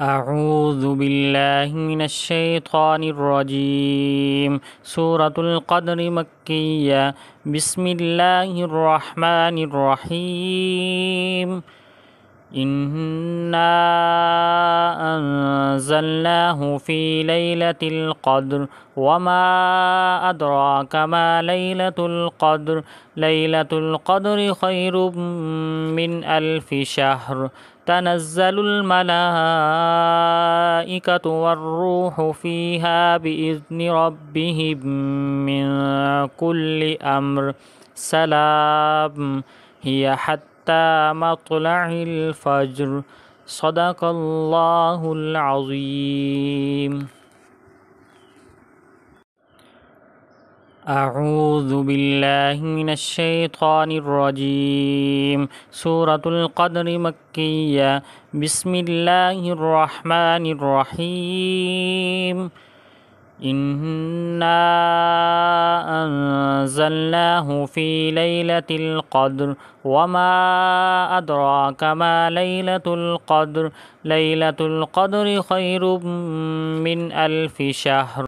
أعوذ بالله من الشيطان الرجيم. سورة القدر مكية. بسم الله الرحمن الرحيم. إنا أنزلناه في ليلة القدر وما أدراك ما ليلة القدر. ليلة القدر خير من 1000 شهر. تنزل الملائكة والروح فيها بإذن ربهم من كل أمر. سلام هي حتى مطلع الفجر. صدق الله العظيم. أعوذ بالله من الشيطان الرجيم. سورة القدر مكية. بسم الله الرحمن الرحيم. إنا أنزلناه في ليلة القدر وما أدراك ما ليلة القدر. ليلة القدر خير من 1000 شهر.